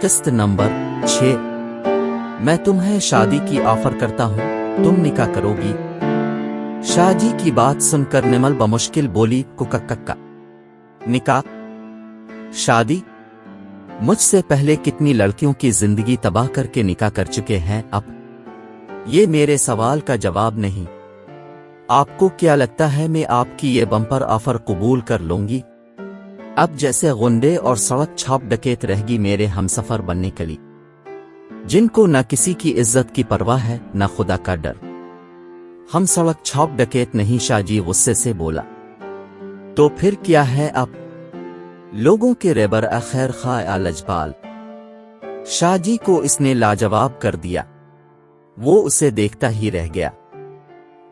किस्त नंबर 6। मैं तुम्हें शादी की ऑफर करता हूँ, तुम निकाह करोगी? शाहजी की बात सुनकर निमल बमुश्किल बोली, कुकक्का। निकाह? शादी? मुझसे पहले कितनी लड़कियों की जिंदगी तबाह करके निकाह कर चुके हैं, अब ये मेरे सवाल का जवाब नहीं। आपको क्या लगता है मैं आपकी ये बम्पर ऑफर कबूल कर लूंगी? अब जैसे गुंडे और सड़क छाप डकैत रहेगी मेरे हमसफर बनने के लिए, जिनको न किसी की इज्जत की परवाह है न खुदा का डर। हम सड़क छाप डकैत नहीं, शाहजी गुस्से से बोला। तो फिर क्या है अब? लोगों के रेबर खैर खा लजपाल। शाहजी को इसने लाजवाब कर दिया। वो उसे देखता ही रह गया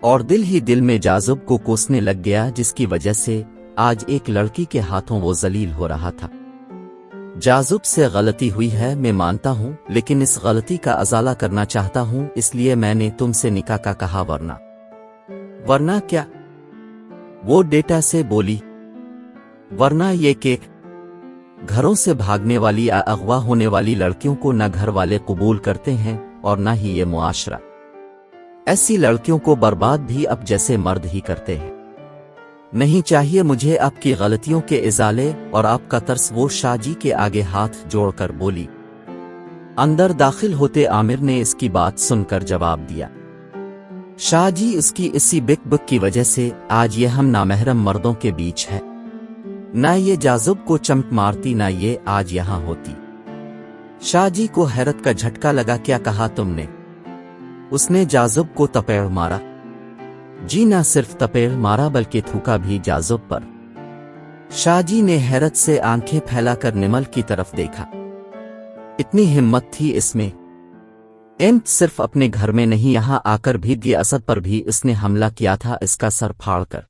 और दिल ही दिल में जाजुब को कोसने लग गया, जिसकी वजह से आज एक लड़की के हाथों वो जलील हो रहा था। जाजुब से गलती हुई है, मैं मानता हूं, लेकिन इस गलती का अजाला करना चाहता हूं, इसलिए मैंने तुमसे निकाह का कहा। वरना क्या? वो डेटा से बोली। वरना ये कि घरों से भागने वाली या अगवा होने वाली लड़कियों को न घर वाले कबूल करते हैं और न ही ये मुआशरा। ऐसी लड़कियों को बर्बाद भी अब जैसे मर्द ही करते हैं। नहीं चाहिए मुझे आपकी गलतियों के इजाले और आपका तरस। वो शाहजी के आगे हाथ जोड़कर बोली। अंदर दाखिल होते आमिर ने इसकी बात सुनकर जवाब दिया। शाहजी उसकी इसी बिक बुक की वजह से आज ये हम नामहरम मर्दों के बीच है। ना ये जाजुब को चमक मारती, ना ये आज यहां होती। शाहजी को हैरत का झटका लगा। क्या कहा तुमने? उसने जाजुब को तपेड़ मारा। जी ना सिर्फ तपेड़ मारा बल्कि थूका भी जाजुब पर। शाहजी ने हैरत से आंखें फैलाकर निमल की तरफ देखा। इतनी हिम्मत थी इसमें। सिर्फ अपने घर में नहीं, यहां आकर भी दिए असद पर भी इसने हमला किया था, इसका सर फाड़कर।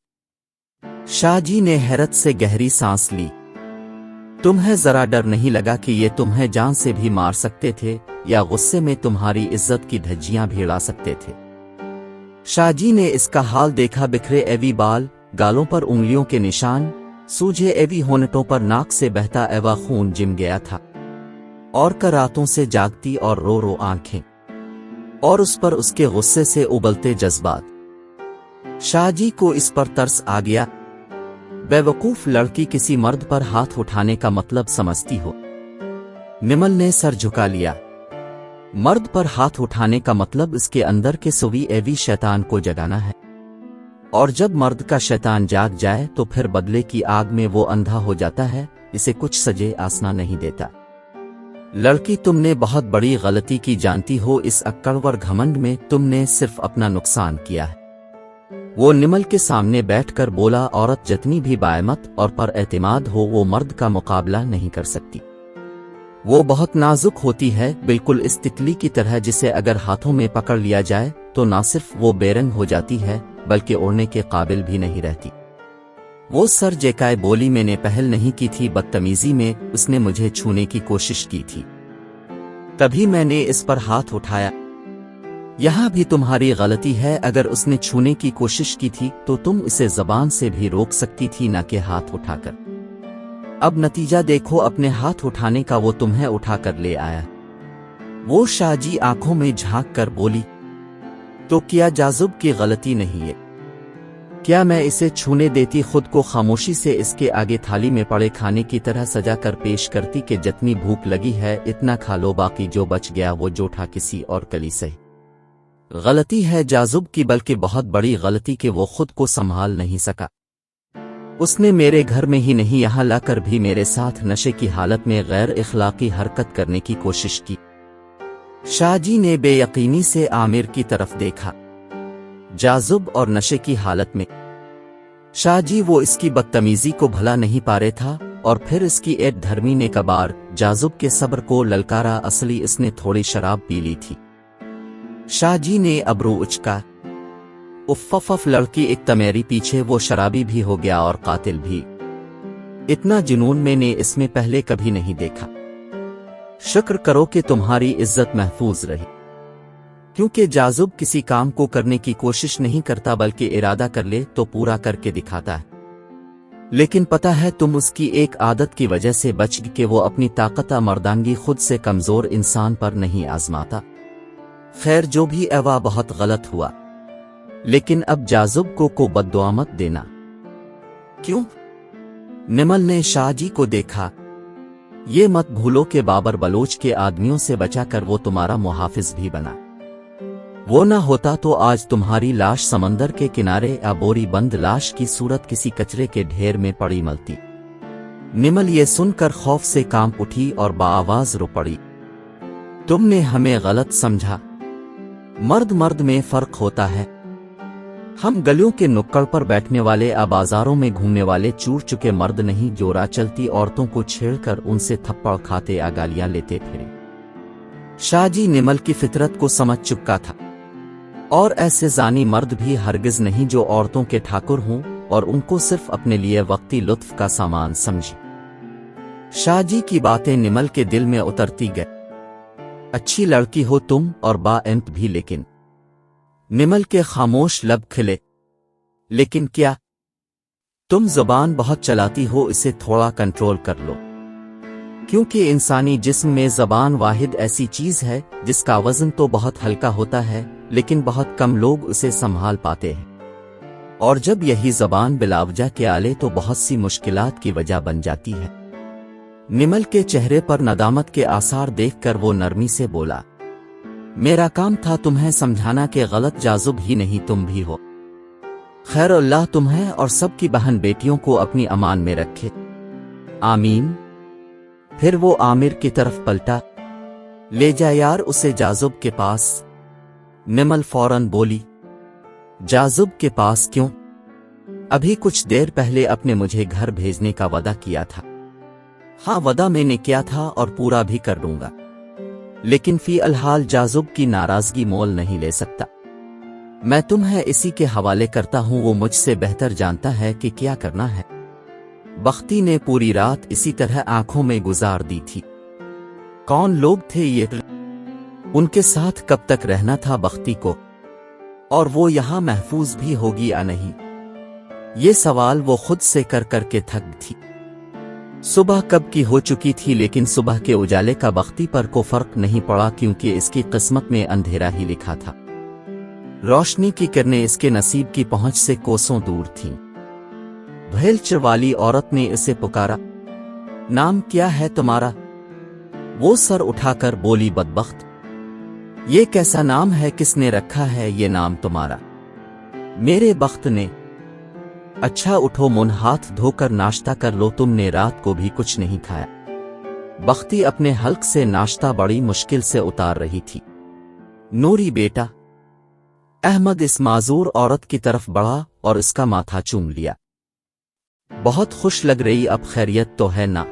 शाहजी ने हैरत से गहरी सांस ली। तुम्हें जरा डर नहीं लगा कि ये तुम्हें जान से भी मार सकते थे या गुस्से में तुम्हारी इज्जत की धज्जियां भी उड़ा सकते थे? शाहजी ने इसका हाल देखा। बिखरे एवी बाल, गालों पर उंगलियों के निशान, सूजे एवी होंठों पर नाक से बहता एवा खून जिम गया था, और करातों से जागती और रो रो आंखें, और उस पर उसके गुस्से से उबलते जज्बात। शाहजी को इस पर तरस आ गया। बेवकूफ लड़की किसी मर्द पर हाथ उठाने का मतलब समझती हो? निमल ने सर झुका लिया। मर्द पर हाथ उठाने का मतलब इसके अंदर के सुवी एवी शैतान को जगाना है, और जब मर्द का शैतान जाग जाए तो फिर बदले की आग में वो अंधा हो जाता है, इसे कुछ सजे आसना नहीं देता। लड़की, तुमने बहुत बड़ी गलती की, जानती हो? इस अक्कड़वर घमंड में तुमने सिर्फ अपना नुकसान किया है। वो निमल के सामने बैठकर बोला। औरत जितनी भी बाएमत और पर एतमाद हो, वो मर्द का मुकाबला नहीं कर सकती। वो बहुत नाजुक होती है, बिल्कुल इस तितली की तरह जिसे अगर हाथों में पकड़ लिया जाए तो ना सिर्फ वो बेरंग हो जाती है बल्कि उड़ने के काबिल भी नहीं रहती। वो सर झुकाए बोली। मैंने पहल नहीं की थी, बदतमीजी में उसने मुझे छूने की कोशिश की थी, तभी मैंने इस पर हाथ उठाया। यहां भी तुम्हारी गलती है। अगर उसने छूने की कोशिश की थी तो तुम इसे जबान से भी रोक सकती थी, ना कि हाथ उठाकर। अब नतीजा देखो अपने हाथ उठाने का, वो तुम्हें उठाकर ले आया। वो शाहजी आंखों में झांक कर बोली। तो क्या जाजुब की गलती नहीं है? क्या मैं इसे छूने देती, खुद को खामोशी से इसके आगे थाली में पड़े खाने की तरह सजा कर पेश करती कि जितनी भूख लगी है इतना खा लो, बाकी जो बच गया वो जोठा किसी और कली से। गलती है जाजुब की, बल्कि बहुत बड़ी गलती कि वो खुद को संभाल नहीं सका। उसने मेरे घर में ही नहीं, यहां लाकर भी मेरे साथ नशे की हालत में गैर इखलाकी हरकत करने की कोशिश की। शाहजी ने बेयकीनी से आमिर की तरफ देखा। जाजुब और नशे की हालत में? शाहजी, वो इसकी बदतमीजी को भला नहीं पा रहे था, और फिर इसकी एक धर्मी ने कबार जाजुब के सब्र को ललकारा। असली इसने थोड़ी शराब पी ली थी। शाहजी ने अब्रू उचका। उफ़, लड़की एक तमेरी पीछे, वो शराबी भी हो गया और कातिल भी। इतना जुनून मैंने इसमें पहले कभी नहीं देखा। शुक्र करो कि तुम्हारी इज्जत महफूज रही, क्योंकि जाजुब किसी काम को करने की कोशिश नहीं करता बल्कि इरादा कर ले तो पूरा करके दिखाता है। لیکن پتہ ہے تم اس کی ایک عادت کی وجہ سے بچ گئے کہ وہ اپنی طاقت مردانگی خود سے کمزور انسان پر نہیں آزماتا۔ خیر جو بھی ایوا بہت غلط ہوا، لیکن اب جاذب کو بد دعا مت دینا۔ کیوں؟ نمل نے شاہ جی کو دیکھا۔ یہ مت بھولو کہ بابر بلوچ کے آدمیوں سے بچا کر وہ تمہارا محافظ بھی بنا۔ وہ نہ ہوتا تو آج تمہاری لاش سمندر کے کنارے یا بوری بند لاش کی صورت کسی کچرے کے ڈھیر میں پڑی ملتی۔ نمل یہ سن کر خوف سے کانپ اٹھی اور بآواز رو پڑی، تم نے ہمیں غلط سمجھا، مرد میں فرق ہوتا ہے۔ ہم گلیوں کے نکڑ پر بیٹھنے والے بازاروں میں گھومنے والے چور چکے مرد نہیں جو راہ چلتی عورتوں کو چھیڑ کر ان سے تھپڑ کھاتے یا گالیاں لیتے پھرے۔ شاہ جی نمل کی فطرت کو سمجھ چکا تھا، اور ایسے زانی مرد بھی ہرگز نہیں جو عورتوں کے ٹھاکر ہوں اور ان کو صرف اپنے لیے وقتی لطف کا سامان سمجھیں۔ شاہ جی کی باتیں نمل کے دل میں اترتی گئے۔ اچھی لڑکی ہو تم اور با انت بھی، لیکن نمل کے خاموش لب کھلے، لیکن کیا؟ تم زبان بہت چلاتی ہو، اسے تھوڑا کنٹرول کر لو، کیونکہ انسانی جسم میں زبان واحد ایسی چیز ہے جس کا وزن تو بہت ہلکا ہوتا ہے لیکن بہت کم لوگ اسے سنبھال پاتے ہیں، اور جب یہی زبان بلاوجہ کے آلے تو بہت سی مشکلات کی وجہ بن جاتی ہے۔ نمل کے چہرے پر ندامت کے آثار دیکھ کر وہ نرمی سے بولا، میرا کام تھا تمہیں سمجھانا کہ غلط جاذب ہی نہیں تم بھی ہو۔ خیر اللہ تمہیں اور سب کی بہن بیٹیوں کو اپنی امان میں رکھے، آمین۔ پھر وہ عامر کی طرف پلٹا، لے جا یار اسے جاذب کے پاس۔ نمل فوراً بولی، جاذب کے پاس کیوں؟ ابھی کچھ دیر پہلے اپنے مجھے گھر بھیجنے کا وعدہ کیا تھا۔ ہاں وعدہ میں نے کیا تھا اور پورا بھی کر دوں گا، لیکن فی الحال جاذب کی ناراضگی مول نہیں لے سکتا۔ میں تمہیں اسی کے حوالے کرتا ہوں، وہ مجھ سے بہتر جانتا ہے کہ کیا کرنا ہے۔ بختی نے پوری رات اسی طرح آنکھوں میں گزار دی تھی۔ کون لوگ تھے یہ؟ ان کے ساتھ کب تک رہنا تھا بختی کو؟ اور وہ یہاں محفوظ بھی ہوگی یا نہیں؟ یہ سوال وہ خود سے کر کر کے تھک تھی۔ صبح کب کی ہو چکی تھی، لیکن صبح کے اجالے کا بختی پر کو فرق نہیں پڑا کیونکہ اس کی قسمت میں اندھیرا ہی لکھا تھا۔ روشنی کی کرنیں اس کے نصیب کی پہنچ سے کوسوں دور تھیں۔ بھیلچر والی عورت نے اسے پکارا، نام کیا ہے تمہارا؟ وہ سر اٹھا کر بولی، بدبخت، یہ کیسا نام ہے؟ کس نے رکھا ہے یہ نام تمہارا؟ میرے بخت نے۔ اچھا اٹھو، منہ ہاتھ دھو کر ناشتہ کر لو، تم نے رات کو بھی کچھ نہیں کھایا۔ بختی اپنے حلق سے ناشتہ بڑی مشکل سے اتار رہی تھی۔ نوری بیٹا۔ احمد اس معذور عورت کی طرف بڑھا اور اس کا ماتھا چوم لیا۔ بہت خوش لگ رہی، اب خیریت تو ہے نا؟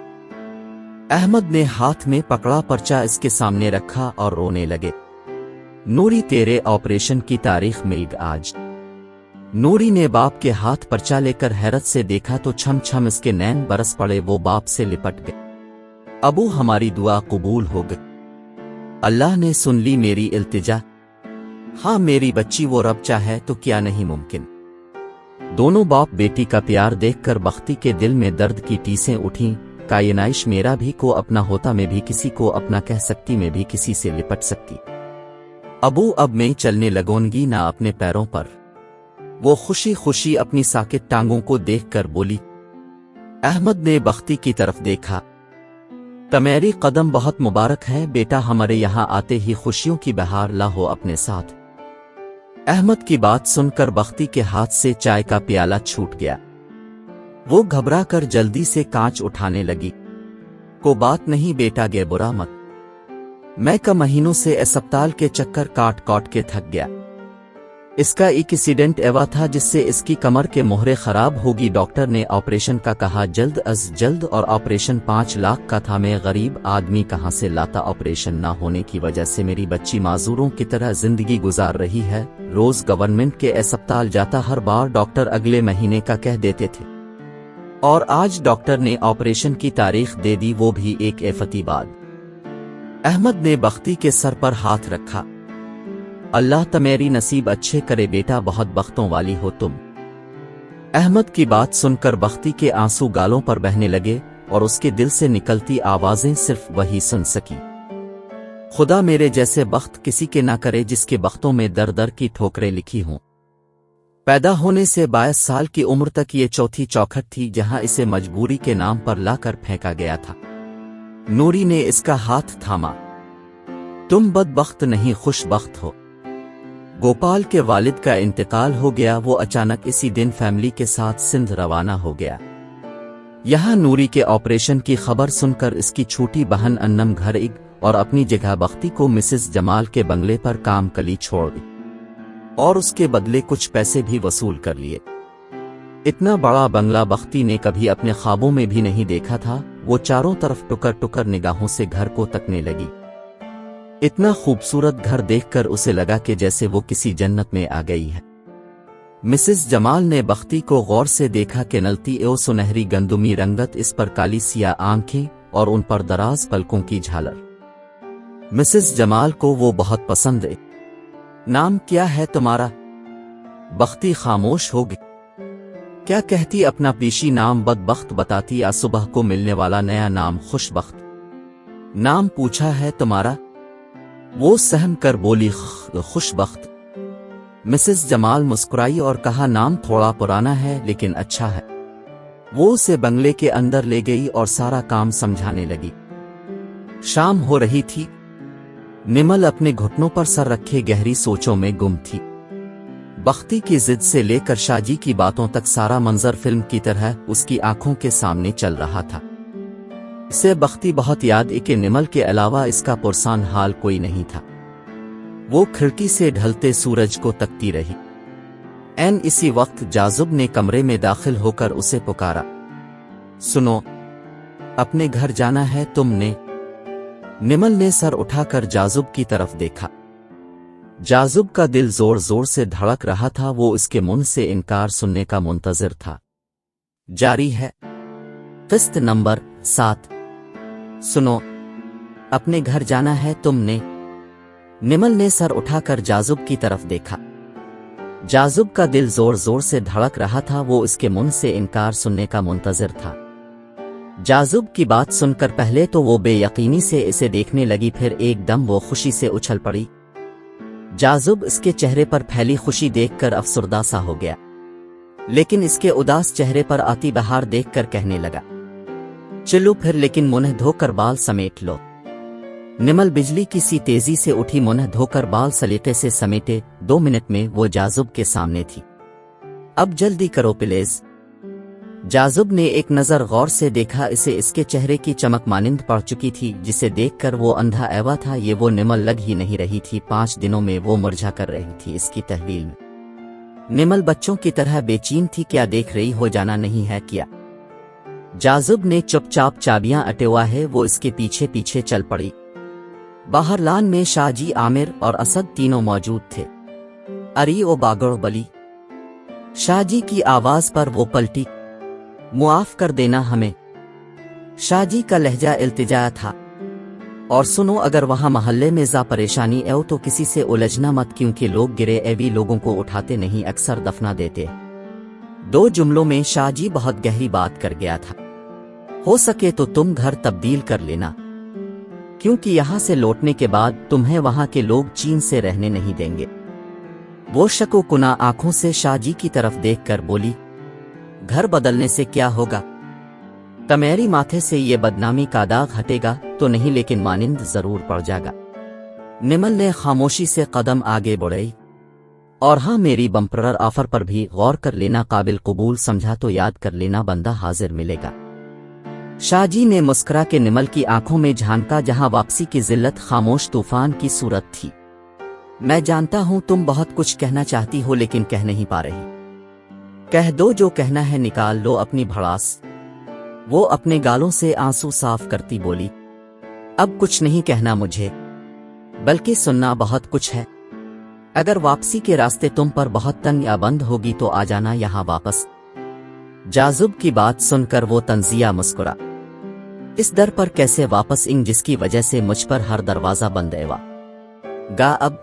احمد نے ہاتھ میں پکڑا پرچہ اس کے سامنے رکھا اور رونے لگے۔ نوری تیرے آپریشن کی تاریخ مل گئی آج۔ نوری نے باپ کے ہاتھ پرچہ لے کر حیرت سے دیکھا تو چھم چھم اس کے نین برس پڑے، وہ باپ سے لپٹ گئے۔ ابو ہماری دعا قبول ہو گئی، اللہ نے سن لی میری التجا۔ ہاں میری بچی، وہ رب چاہے تو کیا نہیں ممکن۔ دونوں باپ بیٹی کا پیار دیکھ کر بختی کے دل میں درد کی ٹیسیں اٹھیں۔ کائنائش میرا بھی کو اپنا ہوتا میں بھی کسی کو اپنا کہہ سکتی، میں بھی کسی سے لپٹ سکتی۔ ابو اب میں چلنے لگونگی نہ اپنے پیروں پر۔ وہ خوشی خوشی اپنی ساکت ٹانگوں کو دیکھ کر بولی۔ احمد نے بختی کی طرف دیکھا، تمیری قدم بہت مبارک ہے بیٹا، ہمارے یہاں آتے ہی خوشیوں کی بہار لا ہو اپنے ساتھ۔ احمد کی بات سن کر بختی کے ہاتھ سے چائے کا پیالہ چھوٹ گیا۔ وہ گھبرا کر جلدی سے کانچ اٹھانے لگی۔ کو بات نہیں بیٹا، گے برا مت، میں کا مہینوں سے اسپتال کے چکر کاٹ کاٹ کے تھک گیا۔ اس کا ایک ایکسیڈنٹ ایوا تھا جس سے اس کی کمر کے مہرے خراب ہوگی، ڈاکٹر نے آپریشن کا کہا جلد از جلد، اور آپریشن 5 لاکھ کا تھا۔ میں غریب آدمی کہاں سے لاتا؟ آپریشن نہ ہونے کی وجہ سے میری بچی معذوروں کی طرح زندگی گزار رہی ہے، روز گورنمنٹ کے اسپتال جاتا، ہر بار ڈاکٹر اگلے مہینے کا کہہ دیتے تھے، اور آج ڈاکٹر نے آپریشن کی تاریخ دے دی، وہ بھی ایک ایفتی بعد۔ احمد نے بختی کے سر پر ہاتھ رکھا، اللہ تمیری نصیب اچھے کرے بیٹا، بہت بختوں والی ہو تم۔ احمد کی بات سن کر بختی کے آنسو گالوں پر بہنے لگے اور اس کے دل سے نکلتی آوازیں صرف وہی سن سکی۔ خدا میرے جیسے بخت کسی کے نہ کرے جس کے بختوں میں در در کی ٹھوکریں لکھی ہوں۔ پیدا ہونے سے 22 سال کی عمر تک یہ چوتھی چوکھٹ تھی جہاں اسے مجبوری کے نام پر لا کر پھینکا گیا تھا۔ نوری نے اس کا ہاتھ تھاما۔ تم بدبخت نہیں خوش بخت ہو۔ گوپال کے والد کا انتقال ہو گیا، وہ اچانک اسی دن فیملی کے ساتھ سندھ روانہ ہو گیا۔ یہاں نوری کے آپریشن کی خبر سن کر اس کی چھوٹی بہن انم گھر گئی اور اپنی جگہ بختی کو مسز جمال کے بنگلے پر کام کلی چھوڑ دی اور اس کے بدلے کچھ پیسے بھی وصول کر لیے۔ اتنا بڑا بنگلہ بختی نے کبھی اپنے خوابوں میں بھی نہیں دیکھا تھا۔ وہ چاروں طرف ٹکر ٹکر نگاہوں سے گھر کو تکنے لگی۔ اتنا خوبصورت گھر دیکھ کر اسے لگا کہ جیسے وہ کسی جنت میں آ گئی ہے۔ مسز جمال نے بختی کو غور سے دیکھا کہ نلتی او سنہری گندمی رنگت، اس پر کالی سیاہ آنکھیں اور ان پر دراز پلکوں کی جھالر۔ مسز جمال کو وہ بہت پسند ہے۔ نام کیا ہے تمہارا؟ بختی خاموش ہو گئی۔ کیا کہتی اپنا پیشی نام بدبخت بتاتی یا صبح کو ملنے والا نیا نام خوش بخت؟ نام پوچھا ہے تمہارا؟ وہ سہم کر بولی خوش بخت۔ مسز جمال مسکرائی اور کہا نام تھوڑا پرانا ہے لیکن اچھا ہے۔ وہ اسے بنگلے کے اندر لے گئی اور سارا کام سمجھانے لگی۔ شام ہو رہی تھی۔ نمل اپنے گھٹنوں پر سر رکھے گہری سوچوں میں گم تھی۔ بختی کی ضد سے لے کر شاجی کی باتوں تک سارا منظر فلم کی طرح اس کی آنکھوں کے سامنے چل رہا تھا۔ اسے بختی بہت یاد ہے کہ نمل کے علاوہ اس کا پرسان حال کوئی نہیں تھا۔ وہ کھڑکی سے ڈھلتے سورج کو تکتی رہی۔ این اسی وقت جاذب نے کمرے میں داخل ہو کر اسے پکارا۔ سنو، اپنے گھر جانا ہے تم نے؟ نمل نے سر اٹھا کر جاذب کی طرف دیکھا۔ جاذب کا دل زور زور سے دھڑک رہا تھا، وہ اس کے منہ سے انکار سننے کا منتظر تھا۔ جاری ہے۔ قسط نمبر 7۔ سنو، اپنے گھر جانا ہے تم نے؟ نمل نے سر اٹھا کر جاذب کی طرف دیکھا۔ جاذب کا دل زور زور سے دھڑک رہا تھا، وہ اس کے منہ سے انکار سننے کا منتظر تھا۔ جاذب کی بات سن کر پہلے تو وہ بے یقینی سے اسے دیکھنے لگی، پھر ایک دم وہ خوشی سے اچھل پڑی۔ جاذب اس کے چہرے پر پھیلی خوشی دیکھ کر افسردہ سا ہو گیا، لیکن اس کے اداس چہرے پر آتی بہار دیکھ کر کہنے لگا چلو پھر، لیکن منہ دھو کر بال سمیٹ لو۔ نمل بجلی کی سی تیزی سے اٹھی، منہ دھو کر بال سلیقے سے سمیٹے 2 منٹ میں وہ جاذب کے سامنے تھی۔ اب جلدی کرو پلیز۔ جاذب نے ایک نظر غور سے دیکھا، اسے اس کے چہرے کی چمک مانند پڑ چکی تھی جسے دیکھ کر وہ اندھا ایوا تھا۔ یہ وہ نمل لگ ہی نہیں رہی تھی، 5 دنوں میں وہ مرجھا کر رہی تھی اس کی تحویل میں۔ نمل بچوں کی طرح بے چین تھی، کیا دیکھ رہی ہو، جانا نہیں ہے کیا؟ جاذب نے چپ چاپ چابیاں اٹوا ہے، وہ اس کے پیچھے پیچھے چل پڑی۔ باہر لان میں شاہ جی، عامر اور اسد تینوں موجود تھے۔ اری او باگڑ بلی۔ شاہ جی کی آواز پر وہ پلٹی۔ معاف کر دینا ہمیں۔ شاہ جی کا لہجہ التجا تھا۔ اور سنو، اگر وہاں محلے میں ذا پریشانی او تو کسی سے الجھنا مت، کیونکہ لوگ گرے ایوی لوگوں کو اٹھاتے نہیں، اکثر دفنا دیتے۔ 2 جملوں میں شاہ جی بہت گہری بات کر گیا تھا۔ ہو سکے تو تم گھر تبدیل کر لینا، کیونکہ یہاں سے لوٹنے کے بعد تمہیں وہاں کے لوگ چین سے رہنے نہیں دیں گے۔ وہ شک و کنا آنکھوں سے شاہ جی کی طرف دیکھ کر بولی گھر بدلنے سے کیا ہوگا؟ تمیری ماتھے سے یہ بدنامی کا داغ ہٹے گا تو نہیں، لیکن مانند ضرور پڑ جائے گا۔ نمل نے خاموشی سے قدم آگے بڑھائی۔ اور ہاں، میری بمپرر آفر پر بھی غور کر لینا، قابل قبول سمجھا تو یاد کر لینا، بندہ حاضر ملے گا۔ شاہ جی نے مسکرا کے نمل کی آنکھوں میں جھانکا، جہاں واپسی کی ذلت خاموش طوفان کی صورت تھی۔ میں جانتا ہوں تم بہت کچھ کہنا چاہتی ہو لیکن کہہ نہیں پا رہی۔ کہہ دو، جو کہنا ہے نکال لو اپنی بھڑاس۔ وہ اپنے گالوں سے آنسو صاف کرتی بولی اب کچھ نہیں کہنا مجھے، بلکہ سننا بہت کچھ ہے۔ اگر واپسی کے راستے تم پر بہت تنگ یا بند ہوگی تو آ جانا یہاں واپس۔ جاذب کی بات سن کر وہ طنزیہ مسکرا۔ اس در پر کیسے واپس انگ جس کی وجہ سے مجھ پر ہر دروازہ بند ایوا گا؟ اب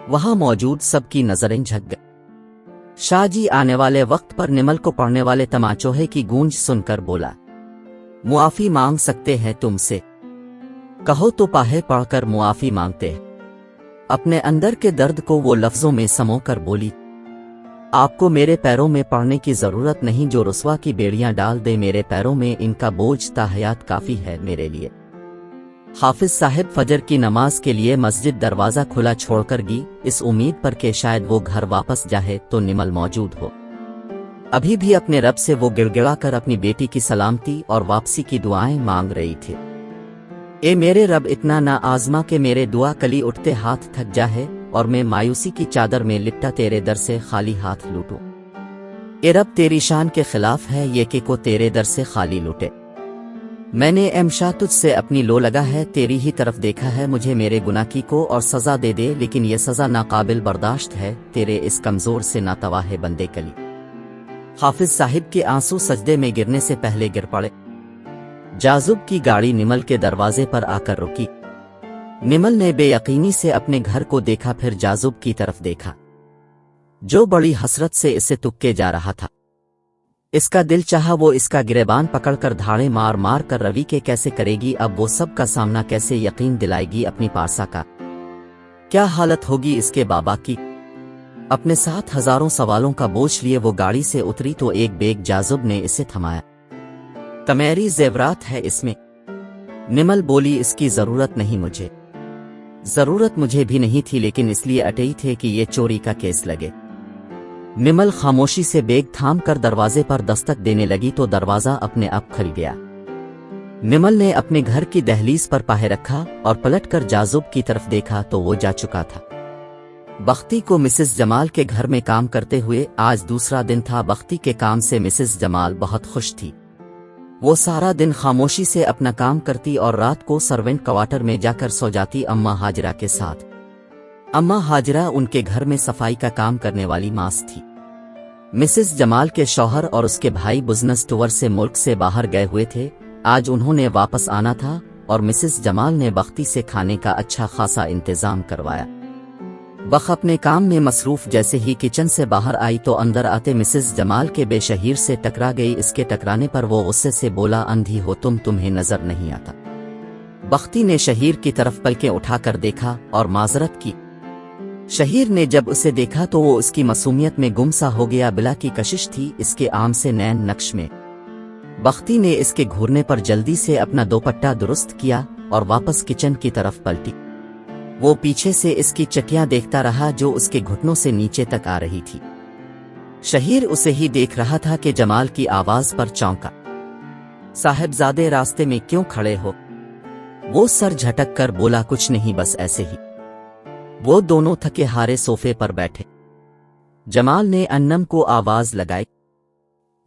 وہاں موجود سب کی نظریں جھک گئی۔ शाह जी आने वाले वक्त पर निमल को पड़ने वाले तमाचोहे की गूंज सुनकर बोला, मुआफी मांग सकते हैं तुमसे? कहो तो पाहे पढ़कर मुआफी मांगते हैं। अपने अंदर के दर्द को वो लफ्जों में समोकर बोली, आपको मेरे पैरों में पड़ने की जरूरत नहीं, जो रुस्वा की बेड़ियां डाल दे मेरे पैरों में, इनका बोझ ताहयात काफी है मेरे लिए। हाफिज साहब फजर की नमाज के लिए मस्जिद दरवाजा खुला छोड़कर गई, इस उम्मीद पर कि शायद वो घर वापस जाए तो निमल मौजूद हो। अभी भी अपने रब से वो गिड़गिड़ा कर अपनी बेटी की सलामती और वापसी की दुआएं मांग रही थी। ए मेरे रब, इतना ना आजमा के मेरे दुआ कली उठते हाथ थक जाए और मैं मायूसी की चादर में लिपटा तेरे दर से खाली हाथ लूटूं। ए रब, तेरी शान के खिलाफ है ये कि को तेरे दर से खाली लूटे। मैंने एमशा तुझसे अपनी लो लगा है, तेरी ही तरफ देखा है, मुझे मेरे गुनाह की को और सजा दे दे, लेकिन ये सजा नाकाबिल बर्दाश्त है, तेरे इस कमजोर से नातवा है बंदे कली। हाफिज साहिब के आंसू सजदे में गिरने से पहले गिर पड़े। जाजुब की गाड़ी निमल के दरवाजे पर आकर रुकी। निमल ने बेयकीनी से अपने घर को देखा, फिर जाजुब की तरफ देखा जो बड़ी हसरत से इसे तुक्के जा रहा था। इसका दिल चाहा वो इसका गिरेबान पकड़कर धाड़े मार मार कर रवि के कैसे करेगी, अब वो सब का सामना कैसे यकीन दिलाएगी अपनी पारसा का। क्या हालत होगी इसके बाबा की। अपने साथ हजारों सवालों का बोझ लिए वो गाड़ी से उतरी तो एक बेग जाजुब ने इसे थमाया। तमेरी जेवरात है इसमें। निमल बोली, इसकी जरूरत नहीं मुझे। जरूरत मुझे भी नहीं थी, लेकिन इसलिए अटई थे कि ये चोरी का केस लगे। निमल खामोशी से बेग थाम कर दरवाजे पर दस्तक देने लगी तो दरवाजा अपने आप खुल गया। निमल ने अपने घर की दहलीज पर पाहे रखा और पलटकर जाजुब की तरफ देखा तो वो जा चुका था। बख्ती को मिसेस जमाल के घर में काम करते हुए आज दूसरा दिन था। बख्ती के काम से मिसेस जमाल बहुत खुश थी। वो सारा दिन खामोशी से अपना काम करती और रात को सर्वेंट क्वार्टर में जाकर सो जाती अम्मा हाजरा के साथ। अम्मा हाजरा उनके घर में सफाई का काम करने वाली मास थी। मिसेस जमाल के शौहर और उसके भाई बिजनेस टूर से मुल्क से बाहर गए हुए थे। आज उन्होंने वापस आना था और मिसेस जमाल ने बख्ती से खाने का अच्छा खासा इंतजाम करवाया। बख अपने काम में मसरूफ जैसे ही किचन से बाहर आई तो अंदर आते मिसेस जमाल के बेशहीर से टकरा गई। इसके टकराने पर वो गुस्से से बोला, अंधी हो तुम, तुम्हें नजर नहीं आता। बख्ती ने शहीर की तरफ पलकें उठाकर देखा और माजरत की। शहीर ने जब उसे देखा तो वो उसकी मासूमियत में गुमसा हो गया। बिला की कशिश थी इसके आम से नैन नक्श में। बख्ती ने इसके घूरने पर जल्दी से अपना दोपट्टा दुरुस्त किया और वापस किचन की तरफ पलटी। वो पीछे से इसकी चकियां देखता रहा जो उसके घुटनों से नीचे तक आ रही थी। शहीर उसे ही देख रहा था कि जमाल की आवाज पर चौंका। साहिबजादे रास्ते में क्यों खड़े हो? वो सर झटक कर बोला, कुछ नहीं, बस ऐसे ही। वो दोनों थके हारे सोफे पर बैठे। जमाल ने अन्नम को आवाज लगाई।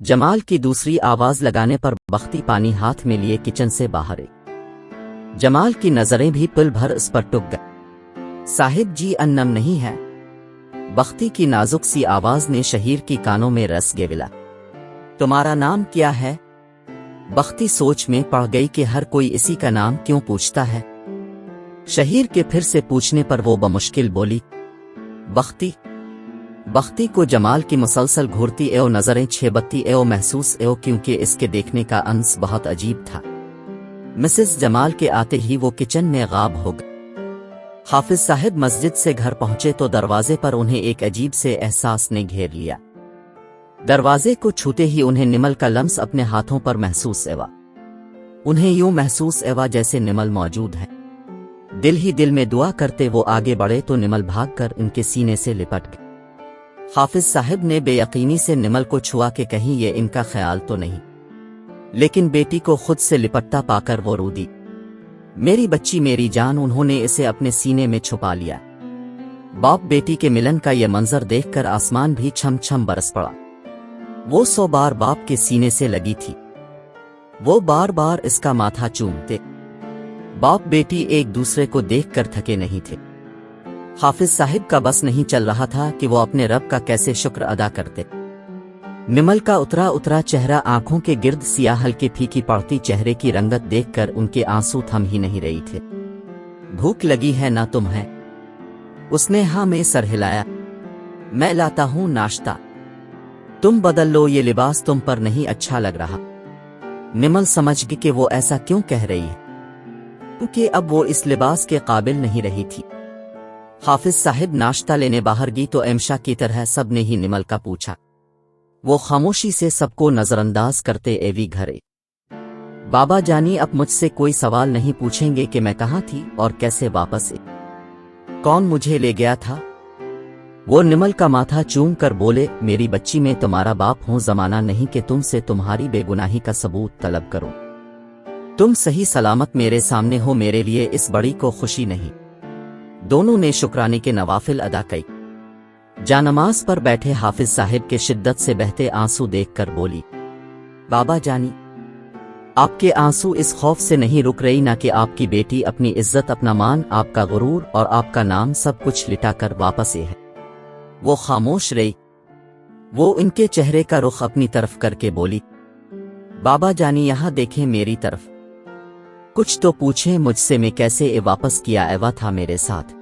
जमाल की दूसरी आवाज लगाने पर बख्ती पानी हाथ में लिए किचन से बाहर आई। जमाल की नजरें भी पल भर इस पर टुक गई। साहिब जी, अन्नम नहीं है। बख्ती की नाजुक सी आवाज ने शहीर की कानों में रस गेविला। तुम्हारा नाम क्या है? बख्ती सोच में पड़ गई कि हर कोई इसी का नाम क्यों पूछता है। शहीर के फिर से पूछने पर वो बमुश्किल बोली, बख्ती। बख्ती को जमाल की मुसलसल घूरती एवं नजरें छेबत्ती एवं महसूस एवं क्योंकि इसके देखने का अंस बहुत अजीब था। मिसेस जमाल के आते ही वो किचन में गायब हो गई। हाफिज साहब मस्जिद से घर पहुंचे तो दरवाजे पर उन्हें एक अजीब से एहसास ने घेर लिया। दरवाजे को छूते ही उन्हें निमल का लम्स अपने हाथों पर महसूस एवा। उन्हें यूं महसूस एवा जैसे निमल मौजूद है। दिल ही दिल में दुआ करते वो आगे बढ़े तो निमल भागकर उनके सीने से लिपट गई। हाफिज साहब ने बेयकीनी से निमल को छुआ के कहीं ये इनका ख्याल तो नहीं, लेकिन बेटी को खुद से लिपटता पाकर वो रो दी। मेरी बच्ची, मेरी जान। उन्होंने इसे अपने सीने में छुपा लिया। बाप बेटी के मिलन का ये मंजर देखकर आसमान भी छम छम बरस पड़ा। वो 100 बार बाप के सीने से लगी थी। वो बार बार इसका माथा चूमते। बाप बेटी एक दूसरे को देखकर थके नहीं थे। हाफिज साहिब का बस नहीं चल रहा था कि वो अपने रब का कैसे शुक्र अदा करते। निमल का उतरा उतरा चेहरा, आंखों के गिर्द सियाह हल्की फीकी पड़ती चेहरे की रंगत देखकर उनके आंसू थम ही नहीं रही थे। भूख लगी है ना, तुम्हें? उसने हाँ में सर हिलाया। मैं लाता हूं नाश्ता। तुम बदल लो, ये लिबास तुम पर नहीं अच्छा लग रहा। निमल समझ गई कि वो ऐसा क्यों कह रही है, क्योंकि अब वो इस लिबास के काबिल नहीं रही थी। हाफिज साहिब नाश्ता लेने बाहर गई तो एमशा की तरह सब ने ही निमल का पूछा। वो खामोशी से सबको नजरअंदाज करते एवी घरे। बाबा जानी अब मुझसे कोई सवाल नहीं पूछेंगे कि मैं कहाँ थी और कैसे वापस आई, कौन मुझे ले गया था। वो निमल का माथा चूम कर बोले, मेरी बच्ची में तुम्हारा बाप हूं, जमाना नहीं कि तुमसे तुम्हारी बेगुनाही का सबूत तलब करो। तुम सही सलामत मेरे सामने हो, मेरे लिए इस बड़ी को खुशी नहीं। दोनों ने शुक्राने के नवाफिल अदा की। जानमाज पर बैठे हाफिज साहिब के शिद्दत से बहते आंसू देखकर बोली, बाबा जानी आपके आंसू इस खौफ से नहीं रुक रही ना कि आपकी बेटी अपनी इज्जत, अपना मान, आपका गुरूर और आपका नाम सब कुछ लिटाकर वापस है। वो खामोश रही। वो इनके चेहरे का रुख अपनी तरफ करके बोली, बाबा जानी यहां देखें मेरी तरफ, कुछ तो पूछें मुझसे, मैं कैसे ए वापस किया एवा था मेरे साथ।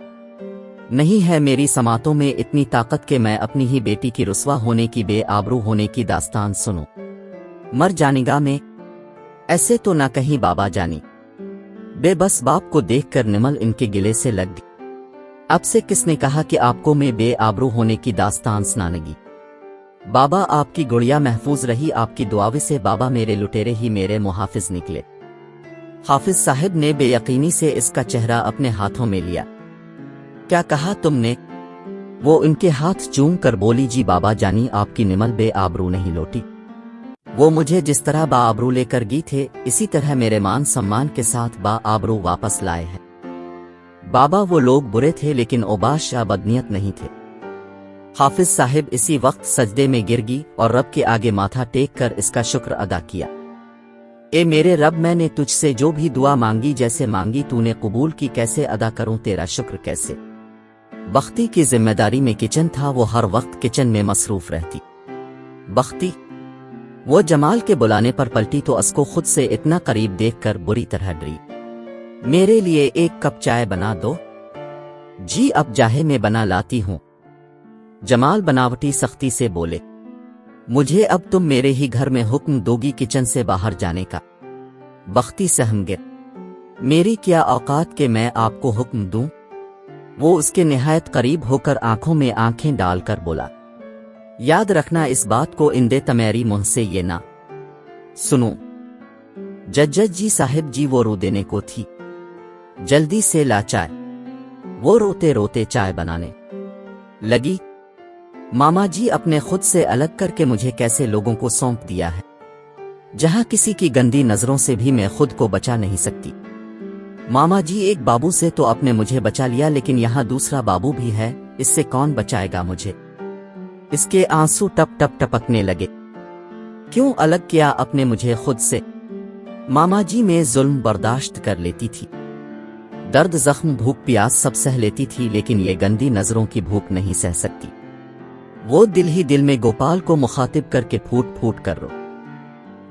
नहीं है मेरी समातों में इतनी ताकत कि मैं अपनी ही बेटी की रुस्वा होने की, बेआबरू होने की दास्तान सुनूं। मर जानेगा मैं, ऐसे तो ना कहीं बाबा जानी। बेबस बाप को देखकर निमल इनके गिले से लग गई। अब से किसने कहा कि आपको मैं बेआबरू होने की दास्तान सुनानेगी। बाबा आपकी गुड़िया महफूज रही, आपकी दुआवे से बाबा मेरे लुटेरे ही मेरे मुहाफिज निकले। हाफिज साहिब ने बेयकीनी से इसका चेहरा अपने हाथों में लिया। क्या कहा तुमने? वो इनके हाथ चूम कर बोली, जी बाबा जानी आपकी निमल बेआबरू नहीं लौटी। वो मुझे जिस तरह बाआबरू लेकर गई थे, इसी तरह मेरे मान सम्मान के साथ बाआबरू वापस लाए हैं। बाबा वो लोग बुरे थे लेकिन ओबाश या बदनीयत नहीं थे। हाफिज साहिब इसी वक्त सजदे में गिर गई और रब के आगे माथा टेक कर इसका शुक्र अदा किया। ए मेरे रब, मैंने तुझसे जो भी दुआ मांगी, जैसे मांगी तूने कबूल की, कैसे अदा करूं तेरा शुक्र कैसे। बख्ती की जिम्मेदारी में किचन था, वो हर वक्त किचन में मसरूफ रहती। बख्ती वो जमाल के बुलाने पर पलटी तो असको खुद से इतना करीब देखकर बुरी तरह डरी। मेरे लिए एक कप चाय बना दो। जी अब जाहे मैं बना लाती हूं। जमाल बनावटी सख्ती से बोले, मुझे अब तुम मेरे ही घर में हुक्म दोगी किचन से बाहर जाने का। बख्ती सहम गए, मेरी क्या औकात के मैं आपको हुक्म दूं। वो उसके निहायत करीब होकर आंखों में आंखें डालकर बोला, याद रखना इस बात को, इंदे तमेरी मुंह से ये ना सुनो। जज्जत जी साहिब जी वो रो देने को थी, जल्दी से ला चाय। वो रोते रोते चाय बनाने लगी। मामा जी अपने खुद से अलग करके मुझे कैसे लोगों को सौंप दिया है, जहां किसी की गंदी नजरों से भी मैं खुद को बचा नहीं सकती। मामा जी एक बाबू से तो आपने मुझे बचा लिया, लेकिन यहां दूसरा बाबू भी है, इससे कौन बचाएगा मुझे। इसके आंसू टप टप टपकने लगे। क्यों अलग किया अपने मुझे खुद से। मामा जी मैं जुल्म बर्दाश्त कर लेती थी, दर्द जख्म भूख प्यास सब सह लेती थी, लेकिन ये गंदी नजरों की भूख नहीं सह सकती। वो दिल ही दिल में गोपाल को मुखातिब करके फूट फूट कर रो,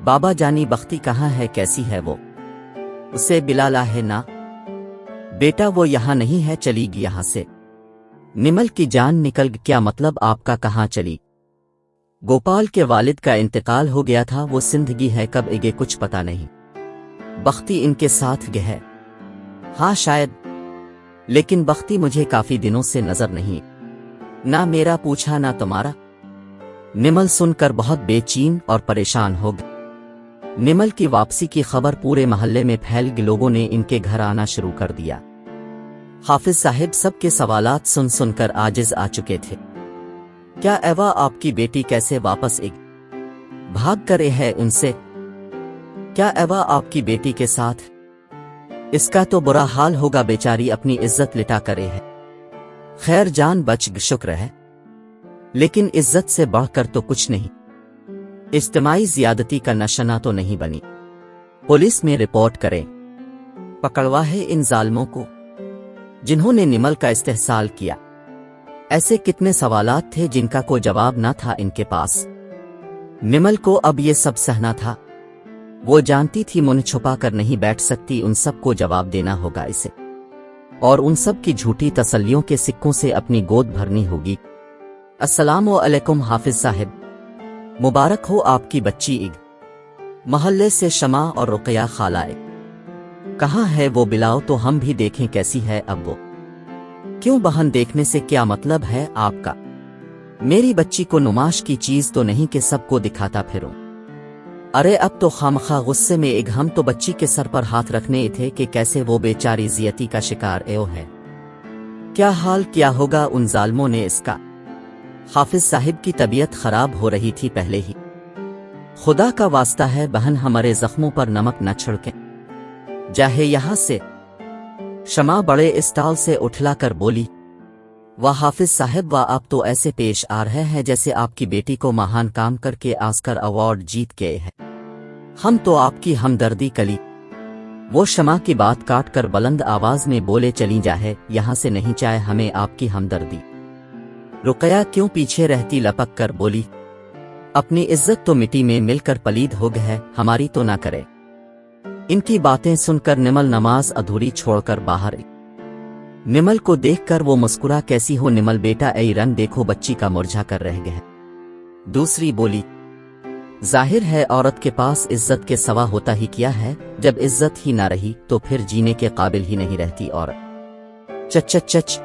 बाबा जानी बख्ती कहाँ है, कैसी है वो, उसे बिलाला है ना। बेटा वो यहां नहीं है, चली गई यहां से। निमल की जान निकल गई, क्या मतलब आपका, कहाँ चली। गोपाल के वालिद का इंतकाल हो गया था, वो जिंदगी है कब एगे कुछ पता नहीं। बख्ती इनके साथ गए है, हाँ शायद, लेकिन बख्ती मुझे काफी दिनों से नजर नहीं, ना मेरा पूछा ना तुम्हारा। निमल सुनकर बहुत बेचैन और परेशान हो गई। निमल की वापसी की खबर पूरे मोहल्ले में फैल गई, लोगों ने इनके घर आना शुरू कर दिया। हाफिज साहिब सबके सवालात सुन सुनकर आजिज आ चुके थे। क्या एवा आपकी बेटी कैसे वापस आई, भाग करे है उनसे। क्या एवा आपकी बेटी के साथ, इसका तो बुरा हाल होगा, बेचारी अपनी इज्जत लिटा करे है। खैर जान बच गई, शुक्र है, लेकिन इज्जत से बढ़कर तो कुछ नहीं। इज्तिमाई ज्यादती का नशना तो नहीं बनी। पुलिस में रिपोर्ट करें, पकड़वा है इन जालिमों को जिन्होंने निमल का इस्तेहसाल किया। ऐसे कितने सवालात थे जिनका कोई जवाब ना था इनके पास। निमल को अब ये सब सहना था। वो जानती थी मुंह छुपा कर नहीं बैठ सकती, उन सब को जवाब देना होगा इसे, और उन सब की झूठी तसल्लियों के सिक्कों से अपनी गोद भरनी होगी। अस्सलामु अलैकुम हाफिज साहिब। मुबारक हो आपकी बच्ची ईद। मोहल्ले से शमा और रुकया खाला आए। कहाँ है वो बिलाओ तो हम भी देखें कैसी है अब वो। क्यों बहन देखने से क्या मतलब है आपका? मेरी बच्ची को नुमाश की चीज तो नहीं कि सबको दिखाता फिरूं। अरे अब तो खामखा गुस्से में एक हम तो बच्ची के सर पर हाथ रखने थे कि कैसे वो बेचारी जियती का शिकार एओ है। क्या हाल क्या होगा उन जालमों ने इसका। हाफिज साहिब की तबीयत खराब हो रही थी पहले ही। खुदा का वास्ता है बहन हमारे जख्मों पर नमक न छिड़के जाहे यहां से। शमा बड़े इस्टाल से उठलाकर बोली, वाह हाफिज साहब वाह, आप तो ऐसे पेश आ रहे हैं जैसे आपकी बेटी को महान काम करके ऑस्कर अवार्ड जीत गए हैं। हम तो आपकी हमदर्दी कली। वो शमा की बात काट कर बुलंद आवाज में बोले, चली जाए यहां से, नहीं चाहे हमें आपकी हमदर्दी। रुकया क्यों पीछे रहती लपक कर बोली, अपनी इज्जत तो मिट्टी में मिलकर पलीद हो गई है, हमारी तो ना करे। इनकी बातें सुनकर निमल नमाज अधूरी छोड़कर बाहर आई। निमल को देखकर वो मुस्कुरा, कैसी हो निमल बेटा, ऐ रंग देखो बच्ची का मुरझा कर रह गया। दूसरी बोली, जाहिर है औरत के पास इज्जत के सवा होता ही क्या है, जब इज्जत ही ना रही तो फिर जीने के काबिल ही नहीं रहती औरत। चच चच चच।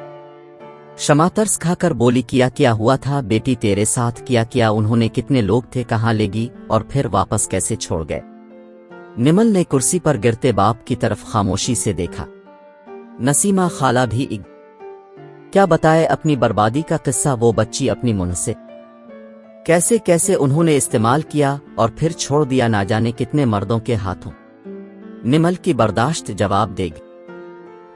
शमा तरस खाकर बोली, किया क्या हुआ था बेटी तेरे साथ, किया उन्होंने, कितने लोग थे, कहाँ ले गई और फिर वापस कैसे छोड़ गए। निमल ने कुर्सी पर गिरते बाप की तरफ खामोशी से देखा। नसीमा खाला भी इग क्या बताए अपनी बर्बादी का किस्सा, वो बच्ची अपनी मुंह से कैसे कैसे उन्होंने इस्तेमाल किया और फिर छोड़ दिया ना जाने कितने मर्दों के हाथों। निमल की बर्दाश्त जवाब देगी।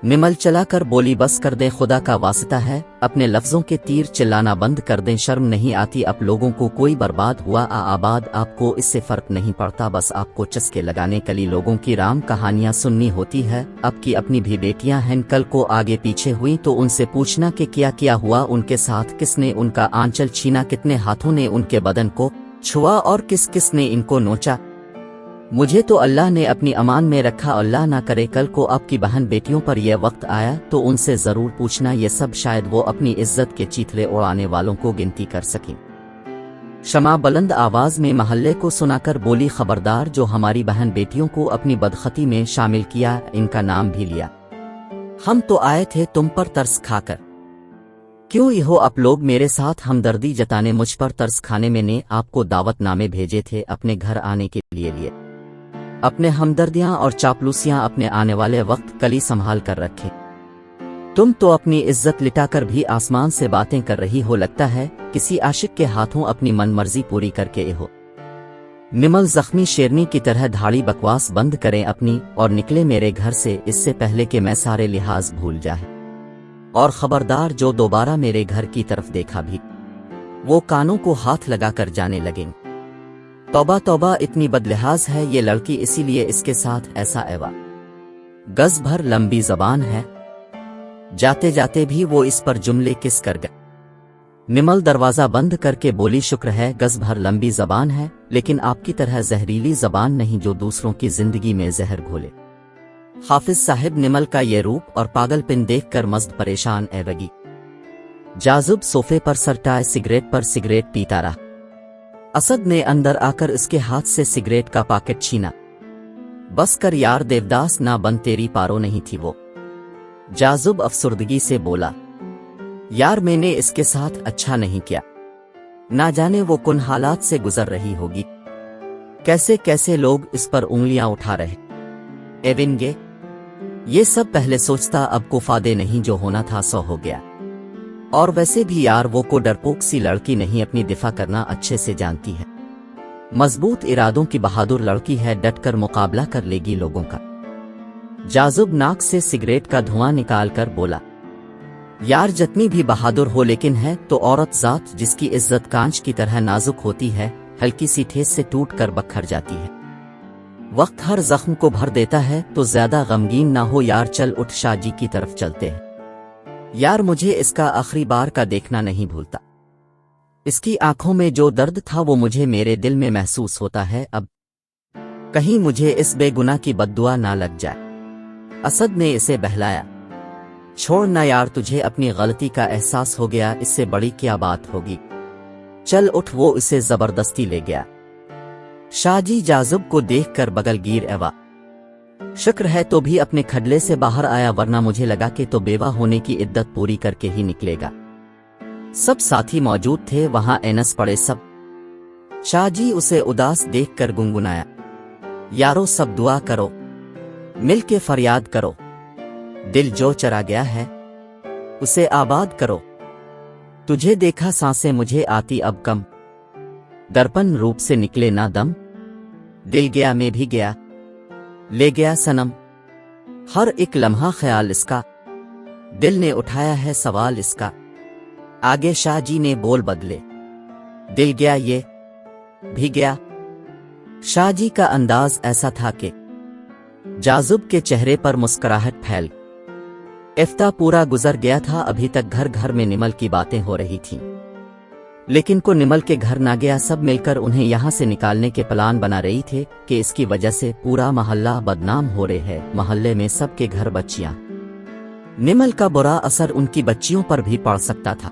निमल चला कर बोली, बस कर दे, खुदा का वास्ता है अपने लफ्जों के तीर चिल्लाना बंद कर दें, शर्म नहीं आती आप लोगों को, कोई बर्बाद हुआ आबाद आपको इससे फर्क नहीं पड़ता, बस आपको चस्के लगाने कली लोगों की राम कहानियां सुननी होती है। अब की अपनी भी बेटियां हैं, कल को आगे पीछे हुई तो उनसे पूछना कि क्या क्या हुआ उनके साथ, किसने उनका आंचल छीना, कितने हाथों ने उनके बदन को छुआ और किस किस ने इनको नोचा। मुझे तो अल्लाह ने अपनी अमान में रखा, अल्लाह ना करे कल को आपकी बहन बेटियों पर यह वक्त आया तो उनसे जरूर पूछना ये सब, शायद वो अपनी इज्जत के चीथड़े उड़ाने वालों को गिनती कर सकें। शमा बुलंद आवाज में महल्ले को सुनाकर बोली, खबरदार जो हमारी बहन बेटियों को अपनी बदखती में शामिल किया, इनका नाम भी लिया। हम तो आए थे तुम पर तरस खाकर, क्यों ये हो आप लोग मेरे साथ हमदर्दी जताने, मुझ पर तरस खाने में ने आपको दावतनामे भेजे थे अपने घर आने के लिए। अपने हमदर्दियां और चापलूसियां अपने आने वाले वक्त कली संभाल कर रखे। तुम तो अपनी इज्जत लिटाकर भी आसमान से बातें कर रही हो, लगता है किसी आशिक के हाथों अपनी मनमर्जी पूरी करके हो। निमल जख्मी शेरनी की तरह धाड़ी बकवास बंद करें अपनी और निकले मेरे घर से, इससे पहले कि मैं सारे लिहाज भूल जाए। और खबरदार जो दोबारा मेरे घर की तरफ देखा भी, वो कानों को हाथ लगाकर जाने लगेंगे। तौबा तौबा, इतनी बदलिहाज है ये लड़की, इसीलिए इसके साथ ऐसा एवा। गज भर लंबी जबान है, जाते जाते भी वो इस पर जुमले किस कर गए। निमल दरवाजा बंद करके बोली, शुक्र है गज भर लंबी जबान है, लेकिन आपकी तरह जहरीली जबान नहीं जो दूसरों की जिंदगी में जहर घोले। हाफिज साहिब निमल का ये रूप और पागलपन देखकर मस्त परेशान एवगी। जाजुब सोफे पर सरटाए सिगरेट पर सिगरेट पीता रहा। असद ने अंदर आकर इसके हाथ से सिगरेट का पैकेट छीना। बस कर यार देवदास, ना बन तेरी पारो नहीं थी वो। जाजुब अफसुर्दगी से बोला, यार मैंने इसके साथ अच्छा नहीं किया, ना जाने वो कुन हालात से गुजर रही होगी, कैसे कैसे लोग इस पर उंगलियां उठा रहे। एविनगे ये सब पहले सोचता, अब को फायदे नहीं, जो होना था सो हो गया। और वैसे भी यार वो को डरपोक सी लड़की नहीं, अपनी दिफा करना अच्छे से जानती है, मजबूत इरादों की बहादुर लड़की है, डटकर मुकाबला कर लेगी लोगों का। जाजुब नाक से सिगरेट का धुआं निकालकर बोला, यार जितनी भी बहादुर हो लेकिन है तो औरत जात जिसकी इज्जत कांच की तरह नाजुक होती है, हल्की सी ठेस से टूट कर बखर जाती है। वक्त हर जख्म को भर देता है, तो ज्यादा गमगीन ना हो यार, चल उठ शाजी की तरफ चलते हैं। यार मुझे इसका आखिरी बार का देखना नहीं भूलता, इसकी आंखों में जो दर्द था वो मुझे मेरे दिल में महसूस होता है, अब कहीं मुझे इस बेगुनाह की बद्दुआ ना लग जाए। असद ने इसे बहलाया, छोड़ ना यार, तुझे अपनी गलती का एहसास हो गया, इससे बड़ी क्या बात होगी। चल उठ, वो उसे जबरदस्ती ले गया। शाहजी जाजुब को देखकर बगलगीर एवा, शुक्र है तो भी अपने खडले से बाहर आया, वरना मुझे लगा कि तो बेवा होने की इद्दत पूरी करके ही निकलेगा। सब साथी मौजूद थे वहां, एनस पड़े सब। शाहजी उसे उदास देखकर गुनगुनाया, यारो सब दुआ करो, मिल के फरियाद करो, दिल जो चरा गया है उसे आबाद करो। तुझे देखा सांसें मुझे आती अब कम, दर्पण रूप से निकले ना दम। दिल गया मैं भी गया, ले गया सनम, हर एक लम्हा ख्याल इसका, दिल ने उठाया है सवाल इसका। आगे शाहजी ने बोल बदले, दिल गया ये भी गया। शाहजी का अंदाज ऐसा था कि जाजुब के चेहरे पर मुस्कुराहट फैल। इफ्ता पूरा गुजर गया था, अभी तक घर घर में निमल की बातें हो रही थीं, लेकिन को निमल के घर ना गया। सब मिलकर उन्हें यहां से निकालने के प्लान बना रही थे कि इसकी वजह से पूरा मोहल्ला बदनाम हो रहे हैं। मोहल्ले में सबके घर बच्चियां, निमल का बुरा असर उनकी बच्चियों पर भी पड़ सकता था।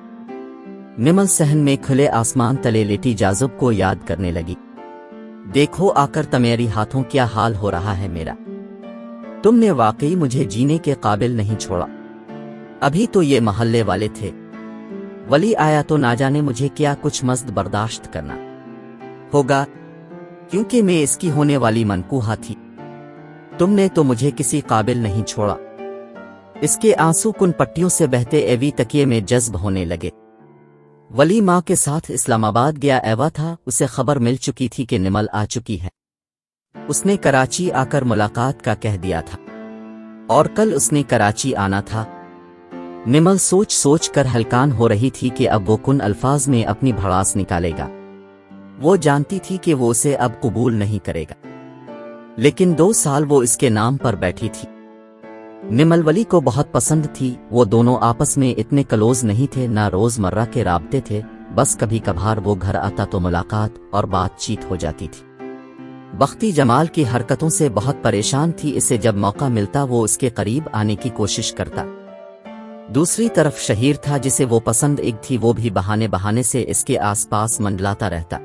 निमल सहन में खुले आसमान तले लेटी जाजुब को याद करने लगी। देखो आकर तमेरी हाथों क्या हाल हो रहा है मेरा, तुमने वाकई मुझे जीने के काबिल नहीं छोड़ा। अभी तो ये मोहल्ले वाले थे, वली आया तो ना जाने मुझे क्या कुछ मज़्द बर्दाश्त करना होगा, क्योंकि मैं इसकी होने वाली मनकूहा थी। तुमने तो मुझे किसी काबिल नहीं छोड़ा। इसके आंसू कुन पट्टियों से बहते एवी तकिए में जज्ब होने लगे। वली माँ के साथ इस्लामाबाद गया एवा था, उसे खबर मिल चुकी थी कि निमल आ चुकी है। उसने कराची आकर मुलाकात का कह दिया था और कल उसने कराची आना था। निमल सोच सोच कर हलकान हो रही थी कि अब वो कुन अल्फाज में अपनी भड़ास निकालेगा। वो जानती थी कि वो उसे अब कबूल नहीं करेगा, लेकिन 2 साल वो इसके नाम पर बैठी थी। निमल वली को बहुत पसंद थी। वो दोनों आपस में इतने क्लोज नहीं थे, ना रोजमर्रा के राब्ते थे, बस कभी कभार वो घर आता तो मुलाकात और बातचीत हो जाती थी। बख्ती जमाल की हरकतों से बहुत परेशान थी, इसे जब मौका मिलता वो उसके करीब आने की कोशिश करता। दूसरी तरफ शहीर था, जिसे वो पसंद एक थी, वो भी बहाने बहाने से इसके आसपास मंडलाता रहता।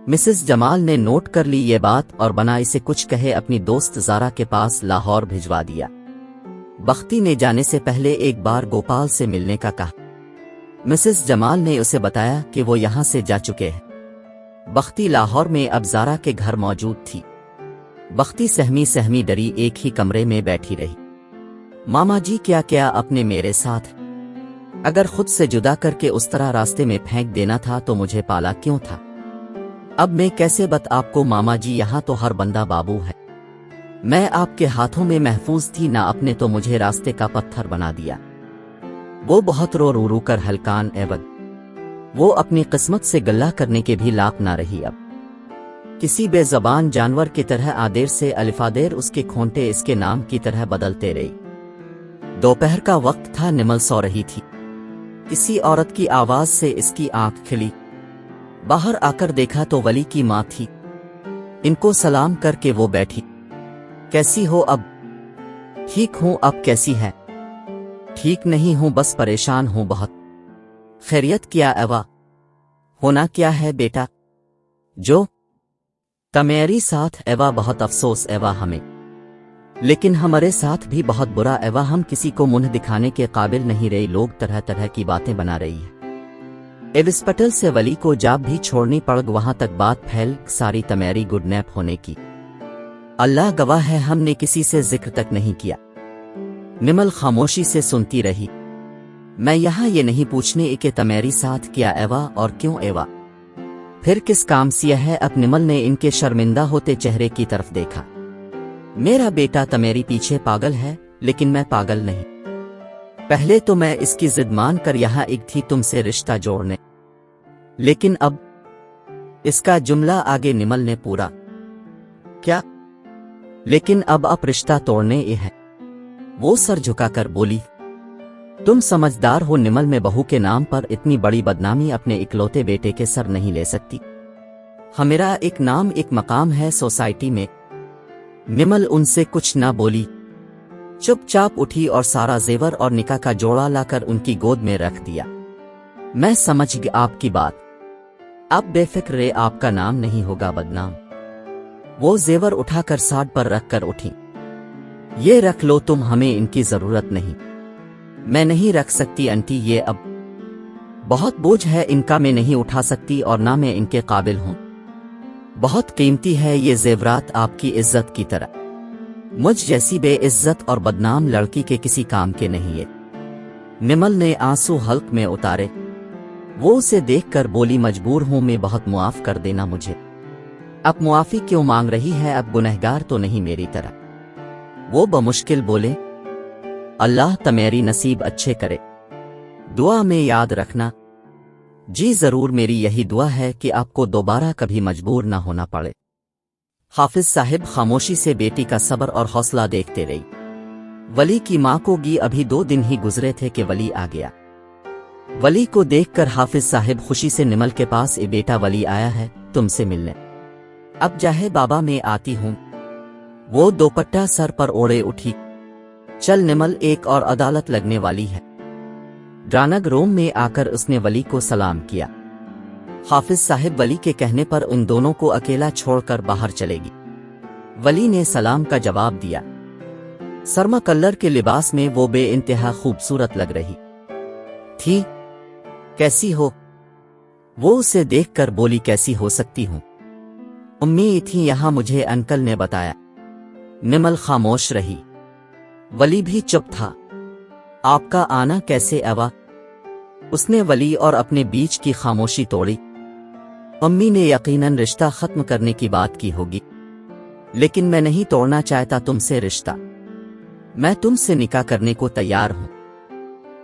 मिसेस जमाल ने नोट कर ली ये बात और बना इसे कुछ कहे अपनी दोस्त ज़ारा के पास लाहौर भिजवा दिया। बख्ती ने जाने से पहले एक बार गोपाल से मिलने का कहा। मिसेस जमाल ने उसे बताया कि वो यहाँ से जा चुके हैं। बख्ती लाहौर में अब ज़ारा के घर मौजूद थी। बख्ती सहमी सहमी डरी एक ही कमरे में बैठी रही। मामा जी क्या क्या अपने मेरे साथ, अगर खुद से जुदा करके उस तरह रास्ते में फेंक देना था तो मुझे पाला क्यों था? अब मैं कैसे बता आपको मामा जी, यहाँ तो हर बंदा बाबू है। मैं आपके हाथों में महफूज थी ना, अपने तो मुझे रास्ते का पत्थर बना दिया। वो बहुत रो कर हलकान एवद, वो अपनी किस्मत से गल्ला करने के भी लायक ना रही। अब किसी बेज़बान जानवर की तरह आदेर से अलिफादेर उसके खोंटे इसके नाम की तरह बदलते रही। दोपहर का वक्त था, निमल सो रही थी। किसी औरत की आवाज से इसकी आंख खिली। बाहर आकर देखा तो वली की माँ थी। इनको सलाम करके वो बैठी। कैसी हो अब? ठीक हूं, अब कैसी है? ठीक नहीं हूं, बस परेशान हूं बहुत। खैरियत क्या एवा? होना क्या है बेटा? जो तमेरी साथ एवा, बहुत अफसोस एवा हमें, लेकिन हमारे साथ भी बहुत बुरा एवा। हम किसी को मुंह दिखाने के काबिल नहीं रहे। लोग तरह तरह की बातें बना रही है। एविस्पटल से वली को जाब भी छोड़नी पड़, वहां तक बात फैल सारी तमेरी गुडनैप होने की। अल्लाह गवाह है, हमने किसी से जिक्र तक नहीं किया। निमल खामोशी से सुनती रही। मैं यहाँ ये नहीं पूछने कि तमेरी साथ क्या एवा और क्यों एवा, फिर किस काम से है। अब निमल ने इनके शर्मिंदा होते चेहरे की तरफ देखा। मेरा बेटा तमेरी पीछे पागल है, लेकिन मैं पागल नहीं। पहले तो मैं इसकी जिद मान कर यहाँ एक थी तुमसे रिश्ता जोड़ने, लेकिन अब इसका जुमला आगे निमल ने पूरा क्या, लेकिन अब आप रिश्ता तोड़ने ये है। वो सर झुकाकर बोली, तुम समझदार हो, निमल में बहू के नाम पर इतनी बड़ी बदनामी अपने इकलौते बेटे के सर नहीं ले सकती। हमेरा एक नाम एक मकाम है सोसाइटी में। निमल उनसे कुछ ना बोली, चुपचाप उठी और सारा जेवर और निकाह का जोड़ा लाकर उनकी गोद में रख दिया। मैं समझ गया आपकी बात, अब बेफिक्र रहे, आपका नाम नहीं होगा बदनाम। वो जेवर उठाकर साड़ पर रख कर उठी। ये रख लो तुम, हमें इनकी जरूरत नहीं। मैं नहीं रख सकती आंटी, ये अब बहुत बोझ है इनका, मैं नहीं उठा सकती और ना मैं इनके काबिल हूं। बहुत कीमती है ये जेवरात आपकी इज्जत की तरह। मुझ जैसी बेइज्जत और बदनाम लड़की के किसी काम के नहीं ये। निमल ने आंसू हल्क में उतारे। वो उसे देखकर बोली, मजबूर हूं मैं, बहुत मुआफ कर देना मुझे। अब मुआफी क्यों मांग रही है, अब गुनहगार तो नहीं मेरी तरह। वो बमुश्किल बोले, अल्लाह तुम्हारी नसीब अच्छे करे, दुआ में याद रखना। जी जरूर, मेरी यही दुआ है कि आपको दोबारा कभी मजबूर ना होना पड़े। हाफिज साहिब खामोशी से बेटी का सब्र और हौसला देखते रही। वली की मां को गी अभी 2 दिन ही गुजरे थे कि वली आ गया। वली को देखकर हाफिज साहिब खुशी से निमल के पास, ए बेटा वली आया है तुमसे मिलने। अब जाहे बाबा, मैं आती हूं। वो दोपट्टा सर पर ओढ़े उठी। चल निमल, एक और अदालत लगने वाली है। ड्रानग रूम में आकर उसने वली को सलाम किया। हाफिज साहिब वली के कहने पर उन दोनों को अकेला छोड़कर बाहर चलेगी। वली ने सलाम का जवाब दिया। सरमा कलर के लिबास में वो बेइंतहा खूबसूरत लग रही थी। कैसी हो? वो उसे देखकर बोली, कैसी हो सकती हूं, उम्मी थी यहां, मुझे अंकल ने बताया। निमल खामोश रही। वली भी चुप था। आपका आना कैसे आवा? उसने वली और अपने बीच की खामोशी तोड़ी। अम्मी ने यकीनन रिश्ता खत्म करने की बात की होगी, लेकिन मैं नहीं तोड़ना चाहता तुमसे रिश्ता। मैं तुमसे निकाह करने को तैयार हूं।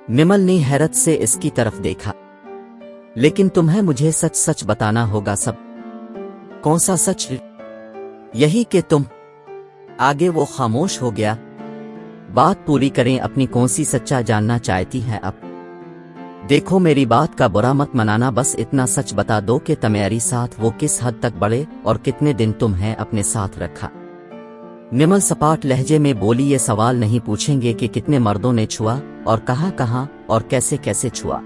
निमल ने हैरत से इसकी तरफ देखा। लेकिन तुम्हें मुझे सच सच बताना होगा। सब? कौन सा सच? यही कि तुम। आगे वो खामोश हो गया। बात पूरी करें, अपनी कौन सी सच्चा जानना चाहती है अब? देखो मेरी बात का बुरा मत मनाना, बस इतना सच बता दो कि तुम्हारी साथ वो किस हद तक बढ़े और कितने दिन तुम्हें अपने साथ रखा। निमल सपाट लहजे में बोली, ये सवाल नहीं पूछेंगे कि कितने मर्दों ने छुआ और कहां कहां और कैसे कैसे छुआ।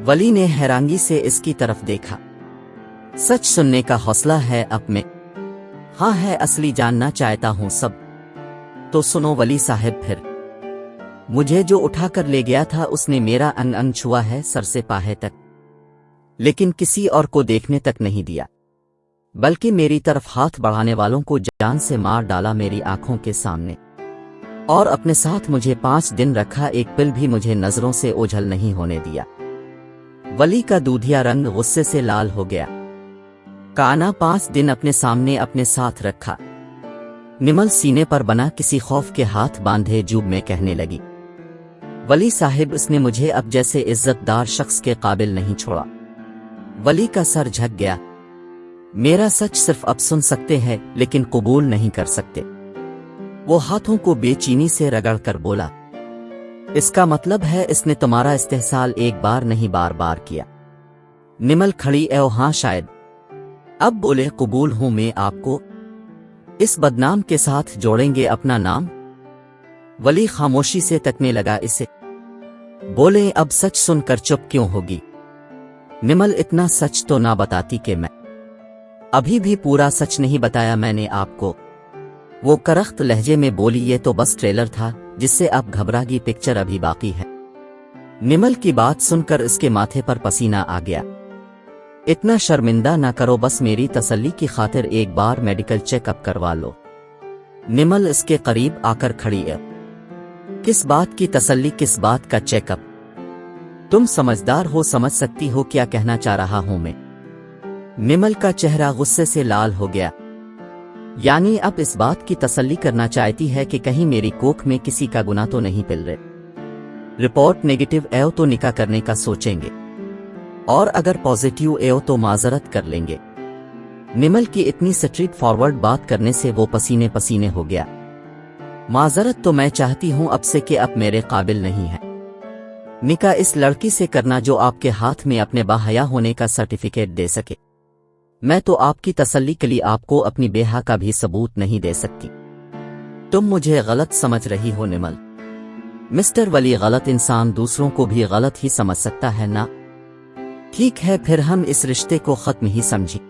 वली ने हैरानी से इसकी तरफ देखा। सच सुनने का हौसला है अब में? हाँ है, असली जानना चाहता हूं सब। तो सुनो वली साहब, फिर मुझे जो उठाकर ले गया था उसने मेरा अंग अंग छुआ है, सर से पाहे तक, लेकिन किसी और को देखने तक नहीं दिया, बल्कि मेरी तरफ हाथ बढ़ाने वालों को जान से मार डाला मेरी आंखों के सामने। और अपने साथ मुझे 5 दिन रखा, एक पल भी मुझे नजरों से ओझल नहीं होने दिया। वली का दूधिया रंग गुस्से से लाल हो गया। काना 5 दिन अपने सामने अपने साथ रखा। निमल सीने पर बना किसी खौफ के हाथ बांधे जूब में कहने लगी, वली साहिब उसने मुझे अब जैसे इज्जतदार शख्स के काबिल नहीं छोड़ा। वली का सर झक गया। मेरा सच सिर्फ अब सुन सकते हैं लेकिन कबूल नहीं कर सकते। वो हाथों को बेचैनी से रगड़कर बोला, इसका मतलब है इसने तुम्हारा इस्तेहसाल एक बार नहीं बार बार किया। निमल खड़ी, एओ हाँ शायद। अब बोले, कबूल हूं मैं आपको। इस बदनाम के साथ जोड़ेंगे अपना नाम? वली खामोशी से तकने लगा इसे। बोले, अब सच सुनकर चुप क्यों होगी? निमल, इतना सच तो ना बताती कि मैं अभी भी पूरा सच नहीं बताया मैंने आपको। वो करख्त लहजे में बोली, ये तो बस ट्रेलर था जिससे आप घबरागी, पिक्चर अभी बाकी है। निमल की बात सुनकर इसके माथे पर पसीना आ गया। इतना शर्मिंदा ना करो, बस मेरी तसल्ली की खातिर एक बार मेडिकल चेकअप करवा लो। निमल इसके करीब आकर खड़ी है। किस बात की तसल्ली, किस बात का चेकअप? तुम समझदार हो, समझ सकती हो क्या कहना चाह रहा हूं मैं। निमल का चेहरा गुस्से से लाल हो गया। यानी अब इस बात की तसल्ली करना चाहती है कि कहीं मेरी कोख में किसी का गुनाह तो नहीं पिल रहे। रिपोर्ट नेगेटिव एओ तो निकाह करने का सोचेंगे, और अगर पॉजिटिव एओ तो माजरत कर लेंगे। निमल की इतनी स्ट्रेट फॉरवर्ड बात करने से वो पसीने पसीने हो गया। माजरत तो मैं चाहती हूं अब से कि अब मेरे काबिल नहीं है निकाह इस लड़की से करना जो आपके हाथ में अपने बाहया होने का सर्टिफिकेट दे सके। मैं तो आपकी तसल्ली के लिए आपको अपनी बेहा का भी सबूत नहीं दे सकती। तुम मुझे गलत समझ रही हो निमल। मिस्टर वली, गलत इंसान दूसरों को भी गलत ही समझ सकता है ना? ٹھیک ہے پھر ہم اس رشتے کو ختم ہی سمجھیں۔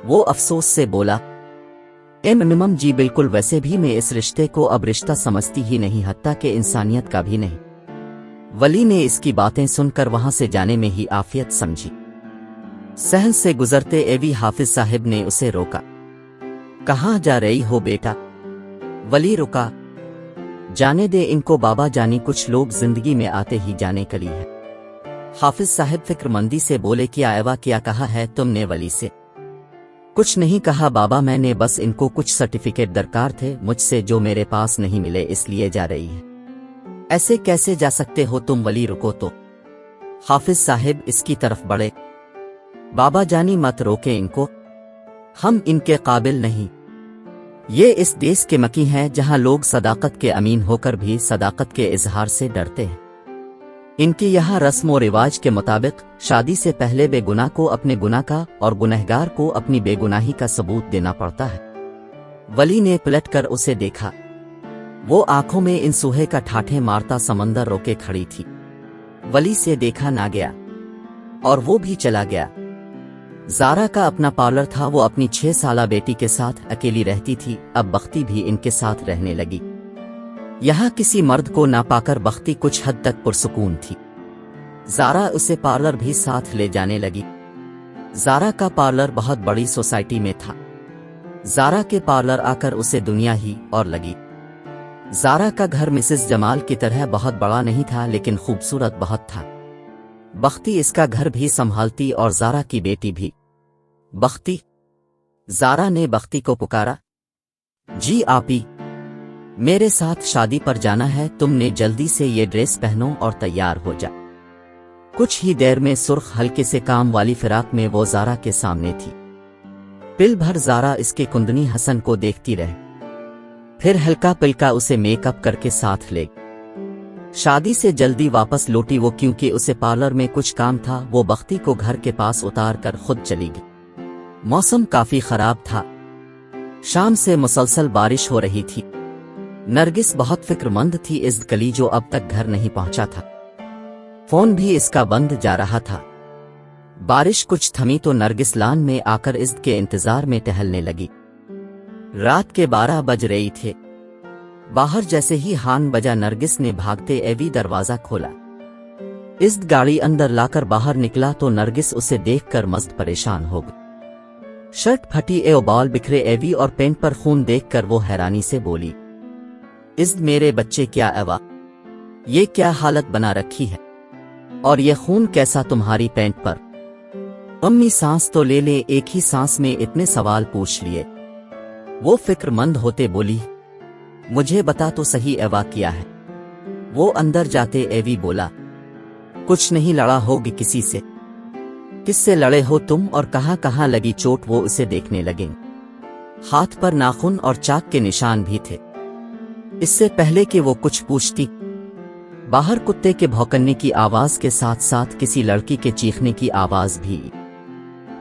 وہ افسوس سے بولا، امم جی بالکل، ویسے بھی میں اس رشتے کو اب رشتہ سمجھتی ہی نہیں، حتیٰ کہ انسانیت کا بھی نہیں۔ ولی نے اس کی باتیں سن کر وہاں سے جانے میں ہی عافیت سمجھی۔ صحن سے گزرتے ایوی حافظ صاحب نے اسے روکا۔ کہاں جا رہی ہو بیٹا؟ ولی رکا۔ جانے دے ان کو بابا جانی، کچھ لوگ زندگی میں آتے ہی جانے کے لیے ہے۔ حافظ صاحب فکر مندی سے بولے، کیا ایوا کیا کہا ہے تم نے ولی سے؟ کچھ نہیں کہا بابا، میں نے بس ان کو کچھ سرٹیفکیٹ درکار تھے مجھ سے جو میرے پاس نہیں ملے، اس لیے جا رہی ہے۔ ایسے کیسے جا سکتے ہو تم؟ ولی رکو تو۔ حافظ صاحب اس کی طرف بڑھے۔ بابا جانی مت روکے ان کو، ہم ان کے قابل نہیں۔ یہ اس دیس کے مکی ہیں جہاں لوگ صداقت کے امین ہو کر بھی صداقت کے اظہار سے ڈرتے ہیں۔ ان کے یہاں رسم و رواج کے مطابق شادی سے پہلے بے گناہ کو اپنے گناہ کا اور گنہگار کو اپنی بے گناہی کا ثبوت دینا پڑتا ہے۔ ولی نے پلٹ کر اسے دیکھا۔ وہ آنکھوں میں ان سوہے کا ٹھاٹھے مارتا سمندر روکے کھڑی تھی۔ ولی سے دیکھا نہ گیا اور وہ بھی چلا گیا۔ زارا کا اپنا پارلر تھا، وہ اپنی 6 سالہ بیٹی کے ساتھ اکیلی رہتی تھی، اب بختی بھی ان کے ساتھ رہنے لگی۔ یہاں کسی مرد کو نہ پا کر بختی کچھ حد تک پرسکون تھی۔ زارا اسے پارلر بھی ساتھ لے جانے لگی۔ زارا کا پارلر بہت بڑی سوسائٹی میں تھا۔ زارا کے پارلر آ کر اسے دنیا ہی اور لگی۔ زارا کا گھر مسز جمال کی طرح بہت بڑا نہیں تھا، لیکن خوبصورت بہت تھا۔ بختی اس کا گھر بھی سنبھالتی اور زارا کی بیٹی بھی۔ بختی؟ زارا نے بختی کو پکارا۔ جی آپی، میرے ساتھ شادی پر جانا ہے، تم نے جلدی سے یہ ڈریس پہنو اور تیار ہو جا۔ کچھ ہی دیر میں سرخ ہلکے سے کام والی فراق میں وہ زارا کے سامنے تھی۔ پل بھر زارا اس کے کندنی حسن کو دیکھتی رہے، پھر ہلکا پلکا اسے میک اپ کر کے ساتھ لے شادی سے جلدی واپس لوٹی وہ، کیونکہ اسے پارلر میں کچھ کام تھا۔ وہ بختی کو گھر کے پاس اتار کر خود چلی گئی۔ موسم کافی خراب تھا، شام سے مسلسل بارش ہو رہی تھی۔ نرگس بہت فکر مند تھی عزت کلی، جو اب تک گھر نہیں پہنچا تھا۔ فون بھی اس کا بند جا رہا تھا۔ بارش کچھ تھمی تو نرگس لان میں آ کر عزت کے انتظار میں ٹہلنے لگی۔ رات کے 12 بج رہی تھے۔ باہر جیسے ہی ہان بجا، نرگس نے بھاگتے ایوی دروازہ کھولا۔ عزت گاڑی اندر لا کر باہر نکلا تو نرگس اسے دیکھ کر مست پریشان ہو گئی۔ شرٹ پھٹی اے بال بکھرے ایوی اور پینٹ پر خون دیکھ کر وہ حیرانی سے بولی، عزت میرے بچے، کیا ایوا یہ کیا حالت بنا رکھی ہے، اور یہ خون کیسا تمہاری پینٹ پر؟ امی سانس تو لے لے، ایک ہی سانس میں اتنے سوال پوچھ لیے۔ وہ فکر مند ہوتے بولی، مجھے بتا تو صحیح ایوا کیا ہے؟ وہ اندر جاتے ایوی بولا، کچھ نہیں، لڑا ہوگی کسی سے۔ کس سے لڑے ہو تم اور کہاں کہاں لگی چوٹ؟ وہ اسے دیکھنے لگیں۔ ہاتھ پر ناخن اور چاک کے نشان بھی تھے۔ اس سے پہلے کہ وہ کچھ پوچھتی، باہر کتے کے بھونکنے کی آواز کے ساتھ ساتھ کسی لڑکی کے چیخنے کی آواز بھی۔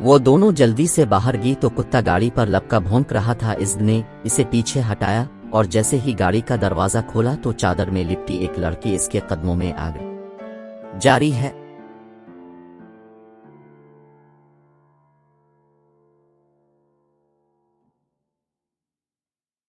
وہ دونوں جلدی سے باہر گئی تو کتا گاڑی پر لپکا بھونک رہا تھا۔ عزت نے اسے پیچھے ہٹایا اور جیسے ہی گاڑی کا دروازہ کھولا تو چادر میں لپٹی ایک لڑکی اس کے قدموں میں آ گئی۔ جاری ہے۔